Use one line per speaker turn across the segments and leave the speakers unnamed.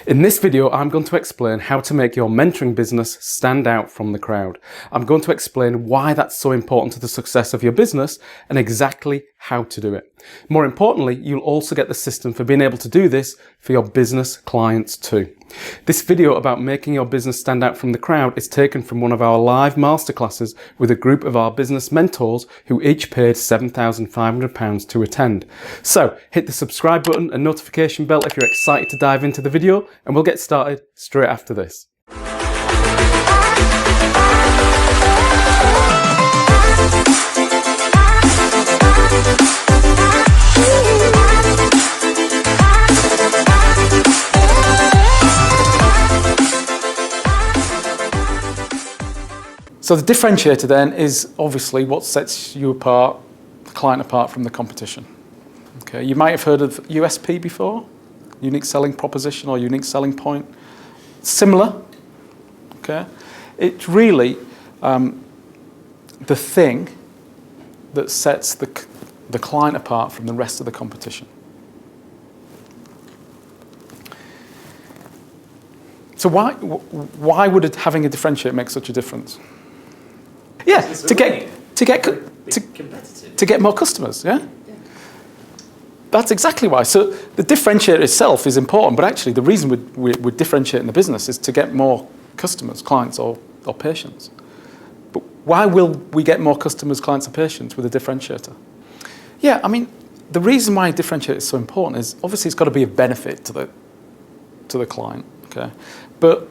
In this video, I'm going to explain how to make your mentoring business stand out from the crowd. I'm going to explain why that's so important to the success of your business and exactly how to do it. More importantly, you'll also get the system for being able to do this for your business clients too. This video about making your business stand out from the crowd is taken from one of our live masterclasses with a group of our business mentors who each paid £7,500 to attend. So hit the subscribe button and notification bell if you're excited to dive into the video, and we'll get started straight after this. So the differentiator then is obviously what sets you apart, the client apart from the competition. Okay, you might have heard of USP before, unique selling proposition or unique selling point. Similar, okay? It's really the thing that sets the client apart from the rest of the competition. So why would having a differentiator make such a difference? Yeah, to get more customers, yeah? That's exactly why. So the differentiator itself is important, but actually the reason we're differentiating the business is to get more customers, clients or patients. But why will we get more customers, clients and patients with a differentiator? Yeah, I mean, the reason why a differentiator is so important is obviously it's got to be a benefit to the client, okay? But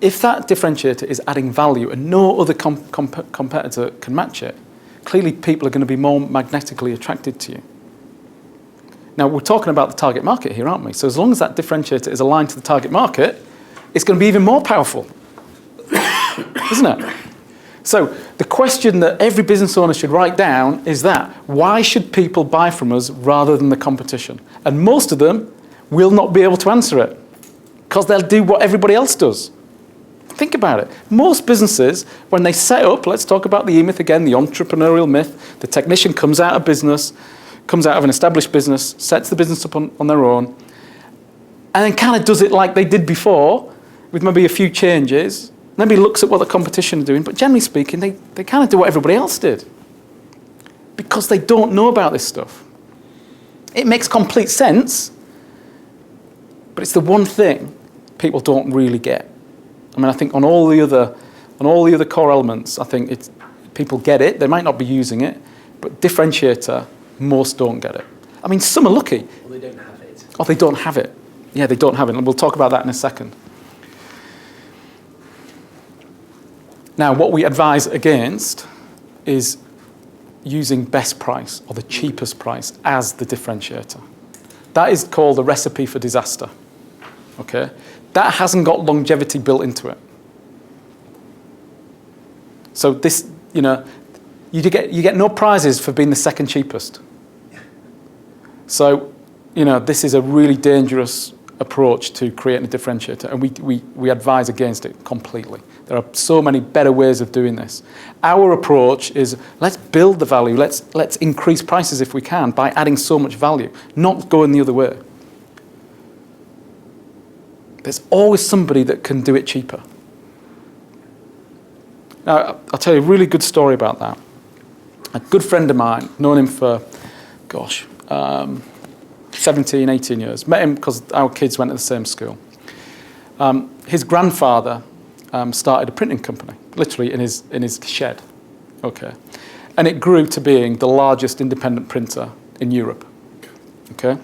if that differentiator is adding value and no other competitor can match it, clearly people are going to be more magnetically attracted to you. Now, we're talking about the target market here, aren't we? So as long as that differentiator is aligned to the target market, it's going to be even more powerful, isn't it? So the question that every business owner should write down is that, why should people buy from us rather than the competition? And most of them will not be able to answer it because they'll do what everybody else does. Think about it. Most businesses, when they set up, let's talk about the E-myth again, the entrepreneurial myth, the technician comes out of business, comes out of an established business, sets the business up on their own, and then kind of does it like they did before, with maybe a few changes, maybe looks at what the competition are doing, but generally speaking, they kind of do what everybody else did. Because they don't know about this stuff. It makes complete sense, but it's the one thing people don't really get. I mean, I think on all the other core elements, I think people get it. They might not be using it, but differentiator, most don't get it. I mean, some are lucky.
Or they don't have it.
Or they don't have it. Yeah, they don't have it, and we'll talk about that in a second. Now, what we advise against is using best price or the cheapest price as the differentiator. That is called a recipe for disaster. Okay? That hasn't got longevity built into it. So this, you get no prizes for being the second cheapest. So, this is a really dangerous approach to creating a differentiator, and we advise against it completely. There are so many better ways of doing this. Our approach is, let's build the value, let's increase prices if we can by adding so much value, not going the other way. There's always somebody that can do it cheaper. Now, I'll tell you a really good story about that. A good friend of mine, known him for, 17, 18 years. Met him because our kids went to the same school. His grandfather started a printing company, literally in his shed. Okay. And it grew to being the largest independent printer in Europe. Okay.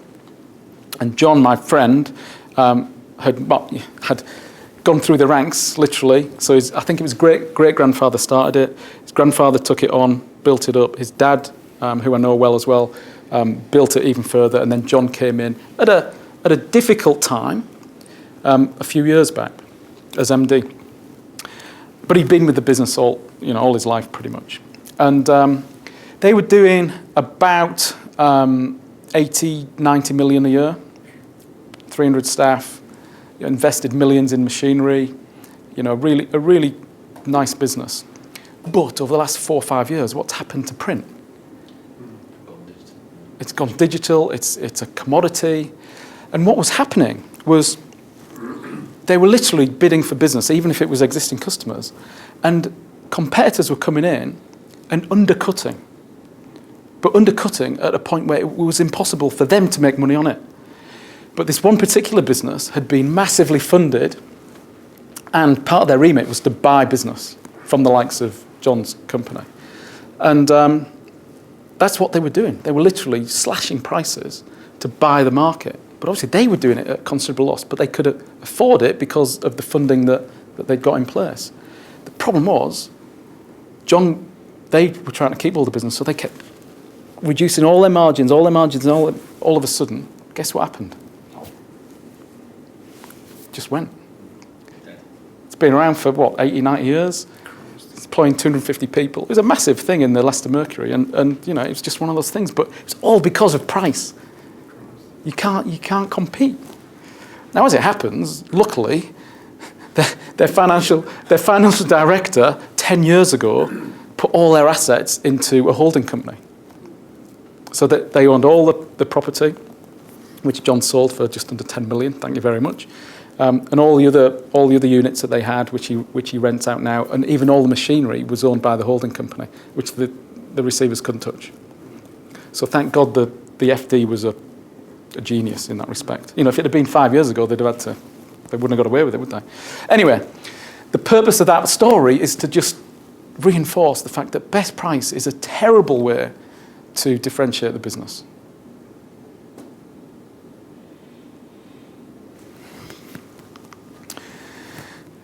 And John, my friend, had gone through the ranks, literally. So I think it was great-grandfather started it. His grandfather took it on, built it up. His dad, who I know well as well, built it even further. And then John came in at a difficult time a few years back as MD. But he'd been with the business all his life pretty much. And they were doing about 80, 90 million a year, 300 staff. Invested millions in machinery, a really nice business. But over the last 4 or 5 years, what's happened to print? It's gone digital, it's a commodity. And what was happening was they were literally bidding for business, even if it was existing customers. And competitors were coming in and undercutting. But undercutting at a point where it was impossible for them to make money on it. But this one particular business had been massively funded, and part of their remit was to buy business from the likes of John's company. And that's what they were doing. They were literally slashing prices to buy the market. But obviously they were doing it at considerable loss, but they could afford it because of the funding that they'd got in place. The problem was, they were trying to keep all the business, so they kept reducing all their margins, and all of a sudden, guess what happened? Just went. It's been around for, 80, 90 years? It's employing 250 people. It was a massive thing in the Leicester Mercury, and it was just one of those things, but it's all because of price. You can't compete. Now, as it happens, luckily, their financial director 10 years ago put all their assets into a holding company. So that they owned all the property, which John sold for just under 10 million. Thank you very much. And all the other units that they had, which he rents out now, and even all the machinery was owned by the holding company, which the receivers couldn't touch. So thank God the FD was a genius in that respect. If it had been 5 years ago, they wouldn't have got away with it, would they? Anyway, the purpose of that story is to just reinforce the fact that best price is a terrible way to differentiate the business.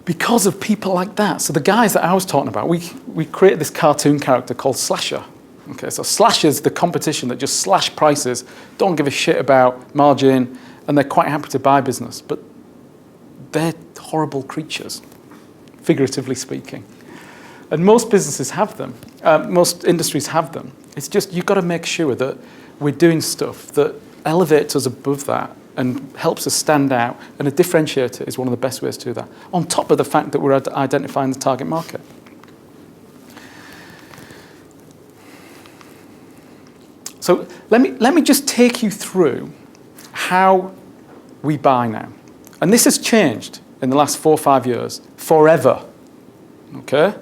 Because of people like that. So the guys that I was talking about, we created this cartoon character called Slasher. Okay, so Slasher's the competition that just slash prices, don't give a shit about margin, and they're quite happy to buy business. But they're horrible creatures, figuratively speaking. And most businesses have them. Most industries have them. It's just you've got to make sure that we're doing stuff that elevates us above that and helps us stand out. And a differentiator is one of the best ways to do that, on top of the fact that we're identifying the target market. So let me just take you through how we buy now. And this has changed in the last 4 or 5 years, forever. Okay?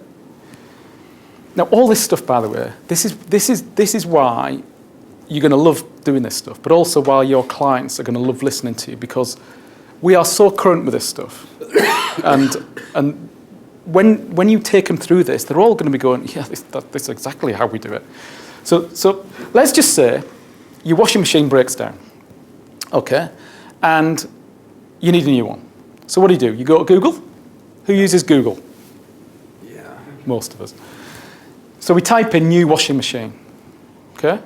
Now, all this stuff, by the way, this is why you're going to love doing this stuff, but also why your clients are going to love listening to you, because we are so current with this stuff. and when you take them through this, they're all going to be going, yeah, this is exactly how we do it. So let's just say your washing machine breaks down, okay, and you need a new one. So what do? You go to Google? Who uses Google?
Yeah.
Most of us. So we type in new washing machine, okay?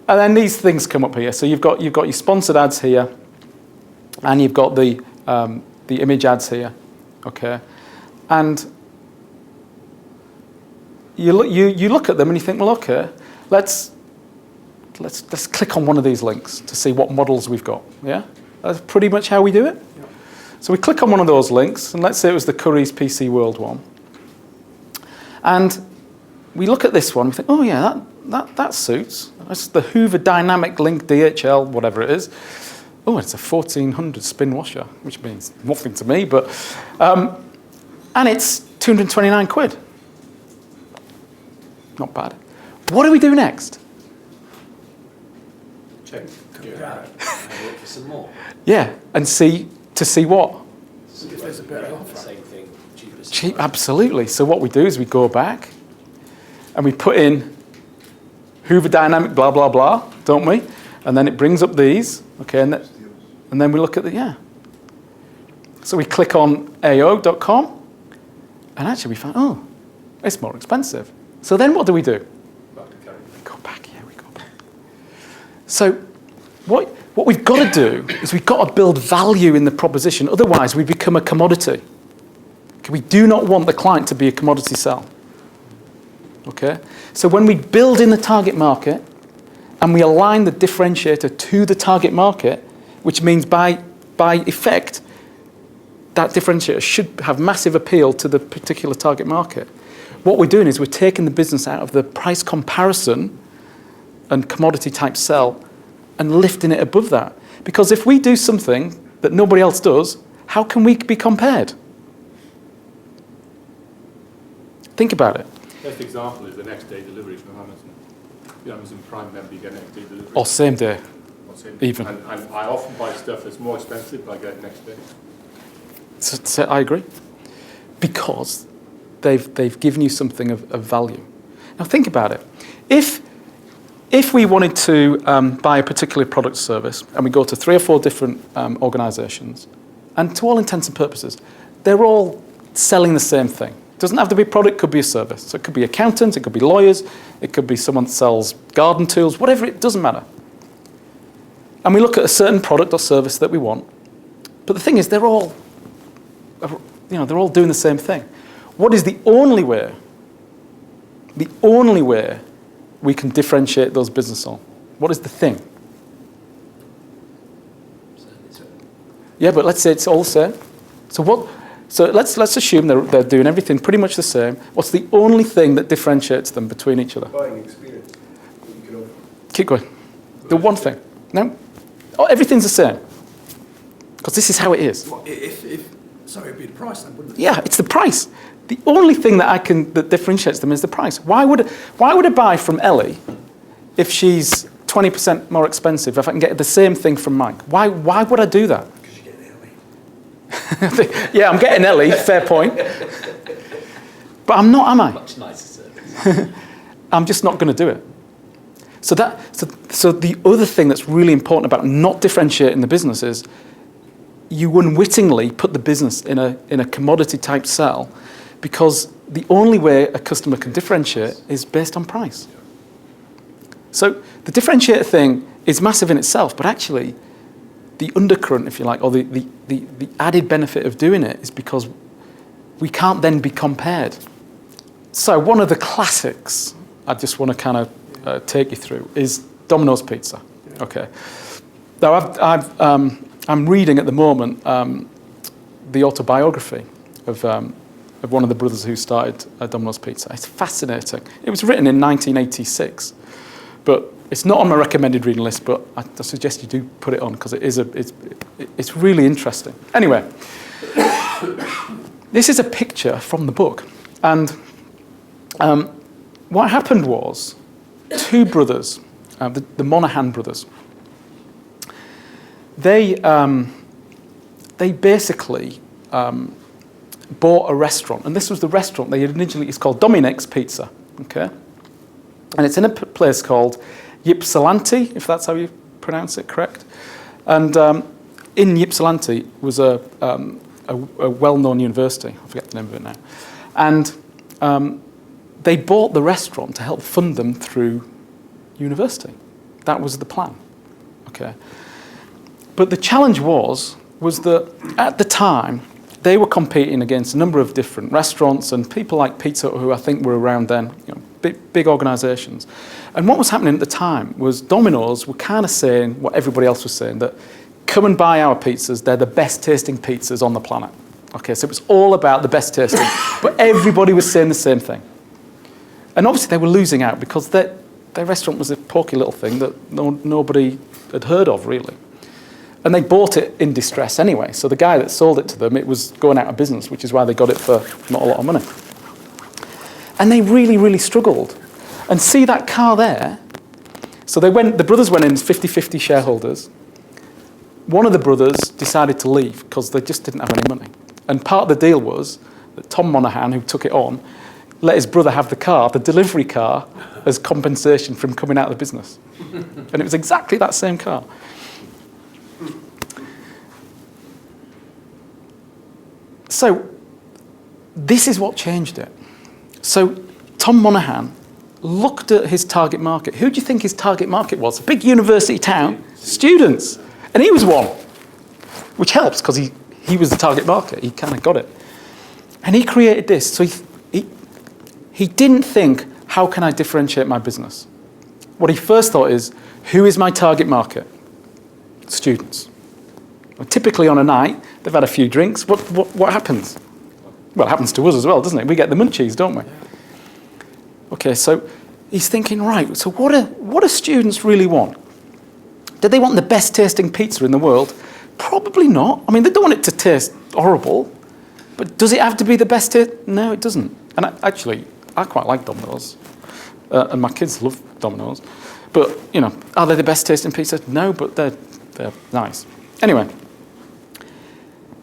And then these things come up here. So you've got your sponsored ads here, and you've got the image ads here, okay? And you look at them and you think, well, okay, let's click on one of these links to see what models we've got. Yeah, that's pretty much how we do it. Yeah. So we click on one of those links, and let's say it was the Currys PC World one, and we look at this one. We think, oh yeah, that suits. That's the Hoover Dynamic Link DHL, whatever it is. Oh, it's a 1400 spin washer, which means nothing to me, but and it's 229 quid. Not bad. What do we do next?
Check. Go back and look for some more.
Yeah, and see what?
If there's a better offer. Same thing, cheaper.
Cheap, absolutely. So what we do is we go back and we put in Hoover Dynamic blah blah blah, don't we? And then it brings up these, okay, and then we look at yeah. So we click on AO.com, and actually we find, oh, it's more expensive. So then what do? We go back, yeah, we go back. So what we've got to do is we've got to build value in the proposition. Otherwise, we become a commodity. Okay, we do not want the client to be a commodity sell. Okay? So when we build in the target market and we align the differentiator to the target market, which means by effect, that differentiator should have massive appeal to the particular target market. What we're doing is we're taking the business out of the price comparison and commodity type sell and lifting it above that. Because if we do something that nobody else does, how can we be compared? Think about it.
Best example is the next day delivery from Amazon. The Amazon Prime member, you get next day delivery.
Or same day, even.
And I often buy stuff that's more expensive, but I get it next day.
So I agree. Because they've given you something of value. Now think about it. If we wanted to buy a particular product or service, and we go to 3 or 4 different organisations, and to all intents and purposes, they're all selling the same thing. It doesn't have to be a product, it could be a service. So it could be accountants, it could be lawyers, it could be someone that sells garden tools, whatever, it doesn't matter. And we look at a certain product or service that we want. But the thing is, they're all doing the same thing. What is the only way we can differentiate those businesses on? What is the thing? Yeah, but let's say it's all the same. So let's assume they're doing everything pretty much the same. What's the only thing that differentiates them between each other?
Buying experience.
Keep going. The one thing. No? Oh, everything's the same. Because this is how it is.
It'd be the price then, wouldn't it?
Yeah, it's the price. The only thing that differentiates them is the price. Why would I buy from Ellie if she's 20% more expensive if I can get the same thing from Mike? Why would I do that?
Because you're getting Ellie.
Yeah, I'm getting Ellie, fair point. But I'm not, am I?
Much nicer service.
I'm just not going to do it. So the other thing that's really important about not differentiating the business is you unwittingly put the business in a commodity type sell, because the only way a customer can differentiate is based on price. So the differentiator thing is massive in itself, but actually the undercurrent, if you like, or the added benefit of doing it is because we can't then be compared. So one of the classics I just want to kind of take you through is Domino's Pizza. Okay. Now I'm reading at the moment the autobiography of one of the brothers who started Domino's Pizza. It's fascinating. It was written in 1986, but it's not on my recommended reading list. But I suggest you do put it on because it's really interesting. Anyway, this is a picture from the book, and what happened was 2 brothers, the Monahan brothers. They basically bought a restaurant, and this was the restaurant they originally, it's called Dominic's Pizza, okay? And it's in a place called Ypsilanti, if that's how you pronounce it correct. And in Ypsilanti was a well-known university, I forget the name of it now. And they bought the restaurant to help fund them through university. That was the plan, okay? But the challenge was that at the time, they were competing against a number of different restaurants and people like Pizza Hut, who I think were around then, big organisations. And what was happening at the time was Domino's were kind of saying what everybody else was saying, that come and buy our pizzas, they're the best tasting pizzas on the planet. Okay, so it was all about the best tasting, but everybody was saying the same thing. And obviously they were losing out because their restaurant was a porky little thing that nobody had heard of, really. And they bought it in distress anyway. So the guy that sold it to them, it was going out of business, which is why they got it for not a lot of money. And they really, really struggled. And see that car there? So the brothers went in as 50-50 shareholders. One of the brothers decided to leave because they just didn't have any money. And part of the deal was that Tom Monahan, who took it on, let his brother have the car, the delivery car, as compensation from coming out of the business. And it was exactly that same car. So this is what changed it. So Tom Monahan looked at his target market. Who do you think his target market was? A big university town, students. And he was one, which helps because he was the target market. He kind of got it. And he created this. So he didn't think, how can I differentiate my business? What he first thought is, who is my target market? Students. Well, typically on a night, they've had a few drinks. What happens? Well, it happens to us as well, doesn't it? We get the munchies, don't we? Okay, so he's thinking, right, so what do students really want? Do they want the best tasting pizza in the world? Probably not. I mean, they don't want it to taste horrible, but does it have to be the best taste? No, it doesn't. And I quite like Domino's, and my kids love Domino's. But, are they the best tasting pizza? No, but they're nice. Anyway,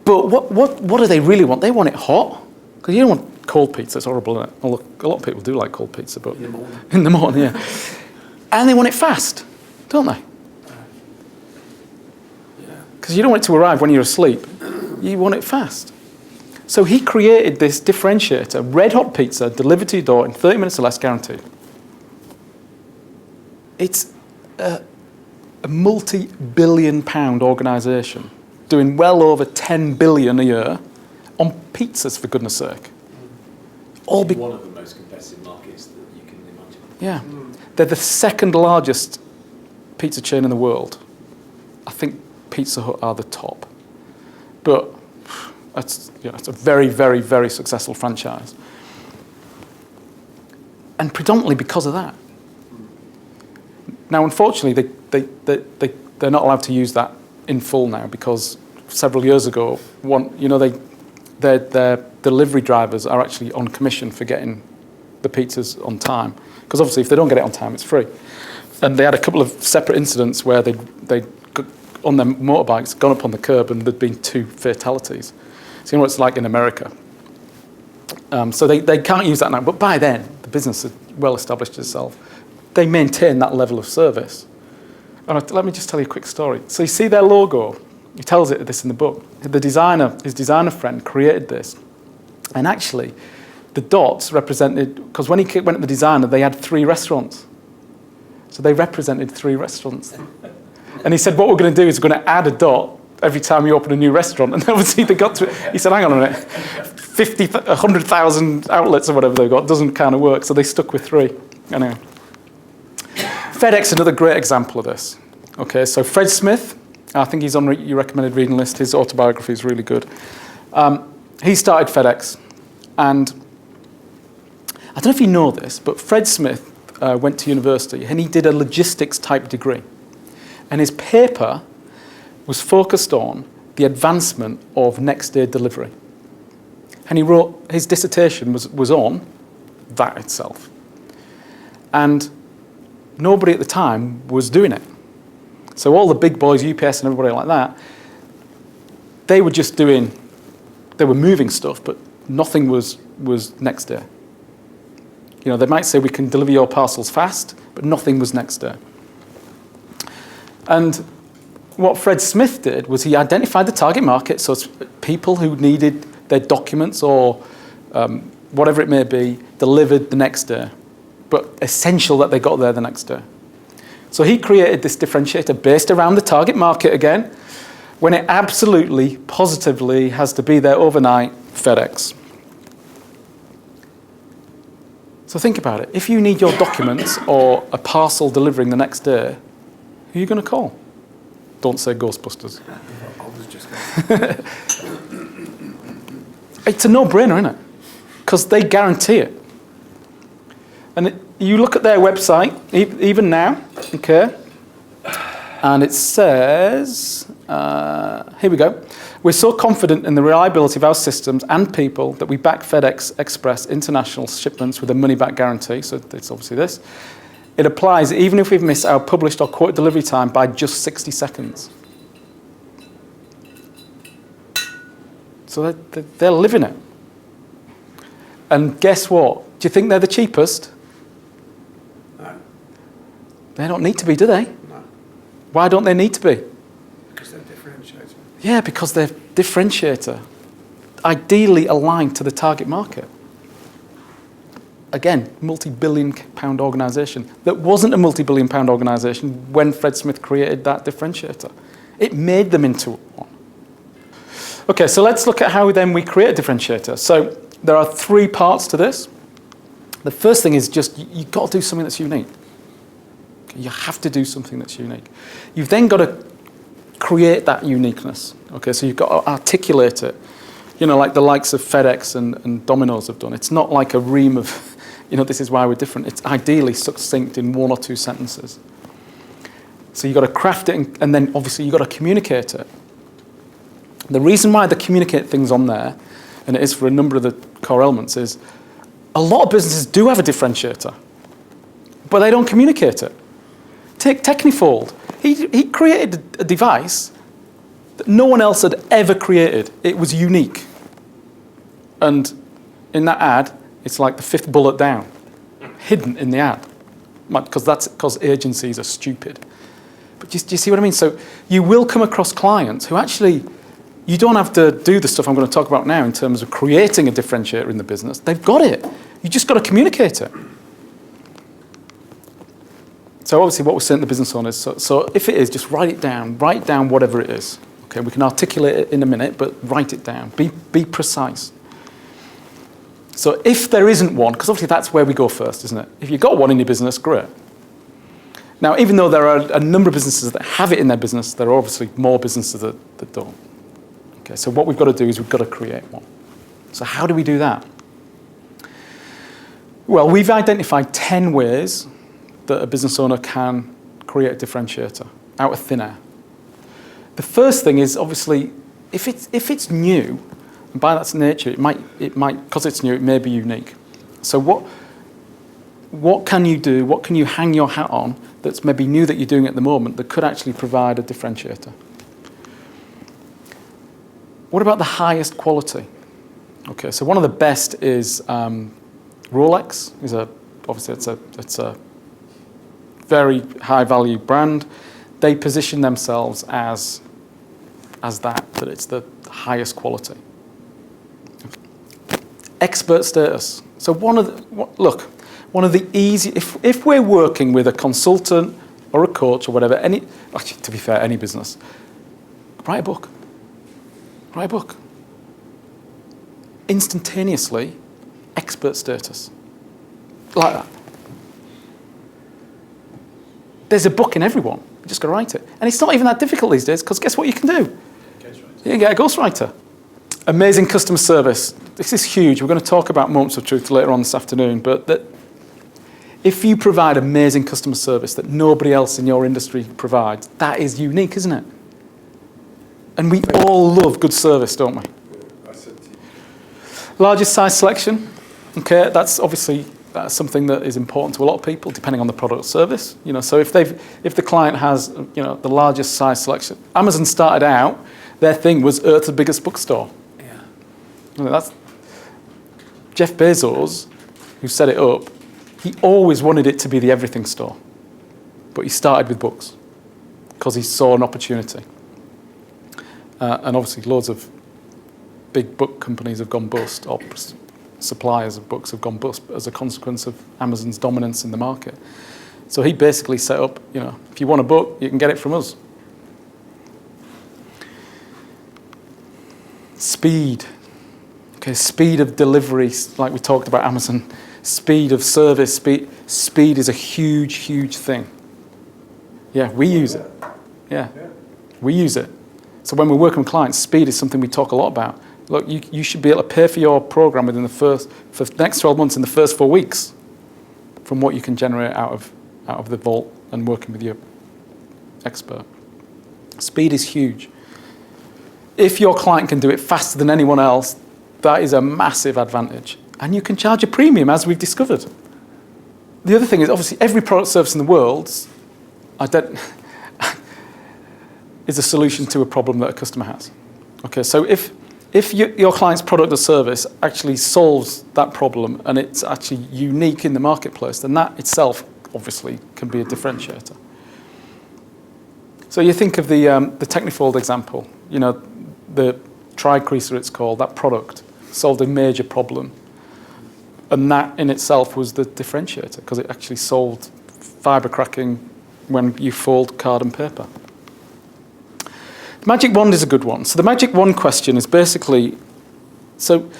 but what do they really want? They want it hot, because you don't want cold pizza. It's horrible, isn't it? Well, look, a lot of people do like cold pizza, but in the morning, yeah. And they want it fast, don't they? Because you don't want it to arrive when you're asleep. You want it fast. So he created this differentiator, red hot pizza, delivered to your door in 30 minutes or less, guaranteed. It's a multi-billion pound organisation doing well over 10 billion a year on pizzas, for goodness sake.
One of the most competitive markets that you can imagine.
Yeah. They're the second largest pizza chain in the world. I think Pizza Hut are the top. But it's a very, very, very successful franchise. And predominantly because of that. Now, unfortunately, they're not allowed to use that in full now, because several years ago, their delivery drivers are actually on commission for getting the pizzas on time. Because obviously, if they don't get it on time, it's free. And they had a couple of separate incidents where they on their motorbikes, gone up on the curb, and there'd been 2 fatalities. So you know what it's like in America. So they can't use that now. But by then, the business had well established itself. They maintain that level of service. And let me just tell you a quick story. So you see their logo. He tells it this in the book. His designer friend created this. And actually, the dots represented, because when he went to the designer, they had 3 restaurants. So they represented 3 restaurants. And he said, what we're going to do is we're going to add a dot every time you open a new restaurant. And obviously they got to it. He said, hang on a minute, 100,000 outlets or whatever they've got doesn't kind of work. So they stuck with 3. Anyway. FedEx, another great example of this. Okay, so Fred Smith, I think he's on your recommended reading list. His autobiography is really good. He started FedEx. And I don't know if you know this, but Fred Smith went to university and he did a logistics type degree. And his paper was focused on the advancement of next day delivery. And he wrote, his dissertation was on that itself. And nobody at the time was doing it. So all the big boys, UPS and everybody like that, they were moving stuff, but nothing was next day. They might say we can deliver your parcels fast, but nothing was next day. And what Fred Smith did was he identified the target market, so it's people who needed their documents or whatever it may be delivered the next day, but essential that they got there the next day. So he created this differentiator based around the target market again, when it absolutely, positively has to be there overnight, FedEx. So think about it. If you need your documents or a parcel delivering the next day, who are you going to call? Don't say Ghostbusters.
I was just going
It's a no-brainer, isn't it? Because they guarantee it. And you look at their website, even now, okay, and it says, here we go. We're so confident in the reliability of our systems and people that we back FedEx Express international shipments with a money-back guarantee. So it's obviously this. It applies even if we've missed our published or quoted delivery time by just 60 seconds. So they're living it. And guess what? Do you think they're the cheapest?
No.
They don't need to be, do they?
No.
Why don't they need to be?
Because they're differentiated.
Yeah, because they're differentiator. Ideally aligned to the target market. Again, multi-billion pound organisation that wasn't a multi-billion pound organisation when Fred Smith created that differentiator. It made them into one. Okay, so let's look at how then we create a differentiator. So there are 3 parts to this. The first thing is just you've got to do something that's unique. You have to do something that's unique. You've then got to create that uniqueness. Okay, so you've got to articulate it. Like the likes of FedEx and Domino's have done. It's not like a ream of, this is why we're different. It's ideally succinct in 1 or 2 sentences. So you've got to craft it, and then obviously you've got to communicate it. The reason why they communicate things on there, and it is for a number of the core elements, is a lot of businesses do have a differentiator, but they don't communicate it. Take Technifold. He created a device that no one else had ever created. It was unique. And in that ad, it's like the 5th bullet down, hidden in the ad, because agencies are stupid. But do you see what I mean? So you will come across clients who actually, you don't have to do the stuff I'm going to talk about now in terms of creating a differentiator in the business. They've got it. You just got to communicate it. So obviously what we're saying to the business owners, so if it is, just write down whatever it is. Okay, we can articulate it in a minute, but write it down. Be precise. So if there isn't one, because obviously that's where we go first, isn't it? If you've got one in your business, great. Now, even though there are a number of businesses that have it in their business, there are obviously more businesses that don't. Okay, so what we've got to do is we've got to create one. So how do we do that? Well, we've identified 10 ways that a business owner can create a differentiator out of thin air. The first thing is obviously, if it's new, and by that's nature, it might, because it's new, it may be unique. So what can you do? What can you hang your hat on that's maybe new that you're doing at the moment that could actually provide a differentiator? What about the highest quality? Okay, so one of the best is Rolex. Obviously it's a very high value brand. They position themselves as that it's the highest quality. Expert status. So one of the easy, if we're working with a consultant or a coach or whatever, to be fair, any business, write a book. Write a book. Instantaneously, expert status. Like that. There's a book in everyone. You just got to write it. And it's not even that difficult these days, because guess what you can do? You can get a ghostwriter. Amazing customer service. This is huge. We're going to talk about moments of truth later on this afternoon, but if you provide amazing customer service that nobody else in your industry provides, that is unique, isn't it? And we all love good service, don't we? Largest size selection. Okay, that's something that is important to a lot of people, depending on the product or service. So if the client has, the largest size selection. Amazon started out, their thing was Earth's biggest bookstore.
Yeah.
That's Jeff Bezos, who set it up. He always wanted it to be the everything store, but he started with books because he saw an opportunity. And obviously, loads of big book companies have gone bust, or suppliers of books have gone bust as a consequence of Amazon's dominance in the market. So he basically set up, if you want a book, you can get it from us. Speed. Okay, speed of delivery, like we talked about Amazon. Speed of service. Speed is a huge, huge thing. Yeah, we use it. Yeah, we use it. So when we're working with clients, speed is something we talk a lot about. Look, you should be able to pay for your program within for the next 12 months in the first 4 weeks from what you can generate out of the vault and working with your expert. Speed is huge. If your client can do it faster than anyone else, that is a massive advantage. And you can charge a premium, as we've discovered. The other thing is, obviously, every product service in the world is a solution to a problem that a customer has. Okay, so if your client's product or service actually solves that problem and it's actually unique in the marketplace, then that itself obviously can be a differentiator. So you think of the Technifold example, the tri-creaser it's called, that product solved a major problem. And that in itself was the differentiator because it actually solved fibre cracking when you fold card and paper. The magic wand is a good one. So the magic wand question is basically, so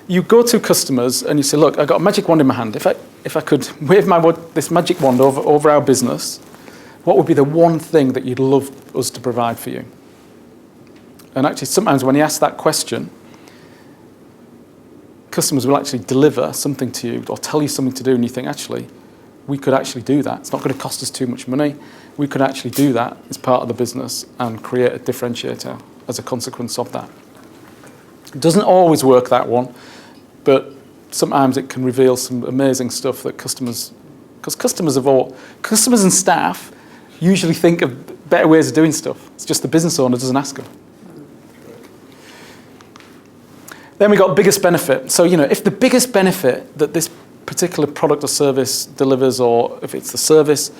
you go to customers and you say, look, I've got a magic wand in my hand. If I could wave this magic wand over our business, what would be the one thing that you'd love us to provide for you? And actually, sometimes when you ask that question, customers will actually deliver something to you or tell you something to do, and you think, actually, we could actually do that. It's not going to cost us too much money. We could actually do that as part of the business and create a differentiator as a consequence of that. It doesn't always work, that one, but sometimes it can reveal some amazing stuff that customers and staff usually think of better ways of doing stuff. It's just the business owner doesn't ask them. Then we got biggest benefit. So, if the biggest benefit that this particular product or service delivers, or if it's the service,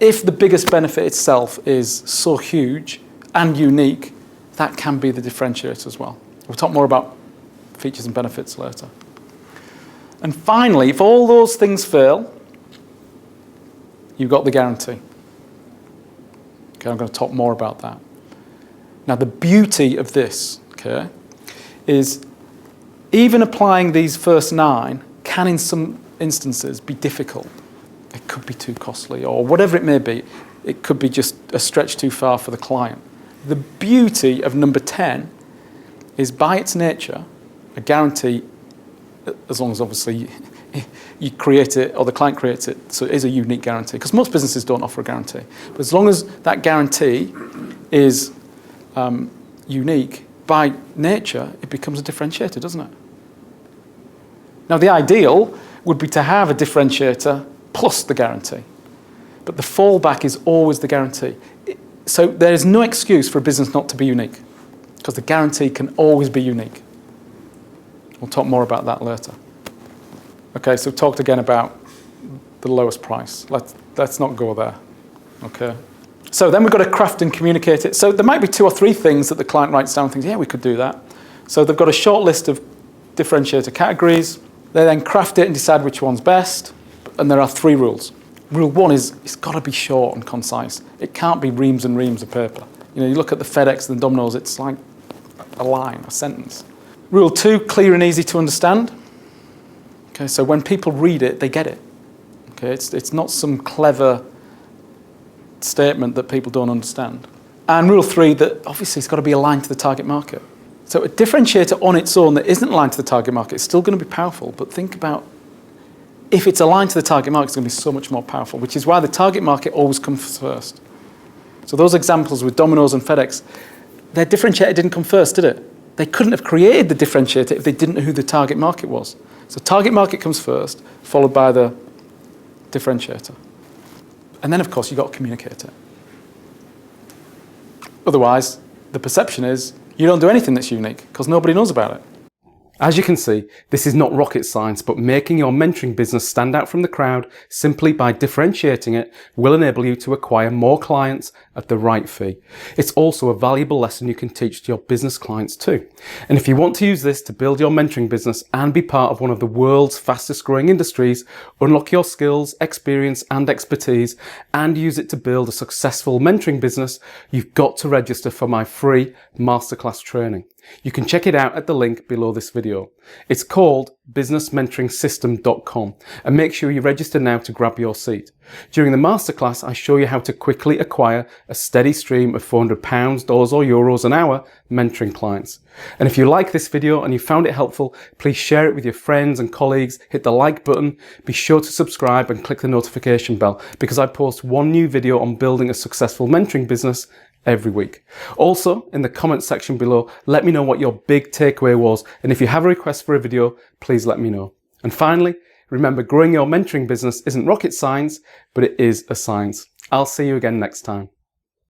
if the biggest benefit itself is so huge and unique, that can be the differentiator as well. We'll talk more about features and benefits later. And finally, if all those things fail, you've got the guarantee. Okay, I'm going to talk more about that. Now, the beauty of this, okay, is even applying these first 9 can, in some instances, be difficult. It could be too costly, or whatever it may be. It could be just a stretch too far for the client. The beauty of number 10 is, by its nature, a guarantee, as long as obviously you create it or the client creates it, so it is a unique guarantee, because most businesses don't offer a guarantee. But as long as that guarantee is unique, by nature, it becomes a differentiator, doesn't it? Now, the ideal would be to have a differentiator plus the guarantee. But the fallback is always the guarantee. So there is no excuse for a business not to be unique, because the guarantee can always be unique. We'll talk more about that later. Okay, so we talked again about the lowest price. Let's not go there. Okay. So then we've got to craft and communicate it. So there might be 2 or 3 things that the client writes down and thinks, yeah, we could do that. So they've got a short list of differentiator categories. They then craft it and decide which one's best. And there are 3 rules. Rule 1 is it's got to be short and concise. It can't be reams and reams of paper. You look at the FedEx and the Domino's, it's like a line, a sentence. Rule 2, clear and easy to understand. Okay, so when people read it, they get it. Okay, it's not some clever statement that people don't understand. And rule 3, that obviously it's got to be aligned to the target market. So a differentiator on its own that isn't aligned to the target market is still going to be powerful, but think about if it's aligned to the target market, it's going to be so much more powerful, which is why the target market always comes first. So those examples with Domino's and FedEx, their differentiator didn't come first, did it? They couldn't have created the differentiator if they didn't know who the target market was. So target market comes first, followed by the differentiator. And then, of course, you've got to communicate it. Otherwise, the perception is you don't do anything that's unique because nobody knows about it. As you can see, this is not rocket science, but making your mentoring business stand out from the crowd simply by differentiating it will enable you to acquire more clients at the right fee. It's also a valuable lesson you can teach to your business clients too. And if you want to use this to build your mentoring business and be part of one of the world's fastest growing industries, unlock your skills, experience and expertise, and use it to build a successful mentoring business, you've got to register for my free masterclass training. You can check it out at the link below this video. It's called businessmentoringsystem.com, and make sure you register now to grab your seat. During the masterclass, I show you how to quickly acquire a steady stream of £400, dollars or euros an hour mentoring clients. And if you like this video and you found it helpful, please share it with your friends and colleagues, hit the like button, be sure to subscribe and click the notification bell, because I post 1 new video on building a successful mentoring business every week. Also, in the comment section below, let me know what your big takeaway was, and if you have a request for a video, please let me know. And finally, remember, growing your mentoring business isn't rocket science, but it is a science. I'll see you again next time.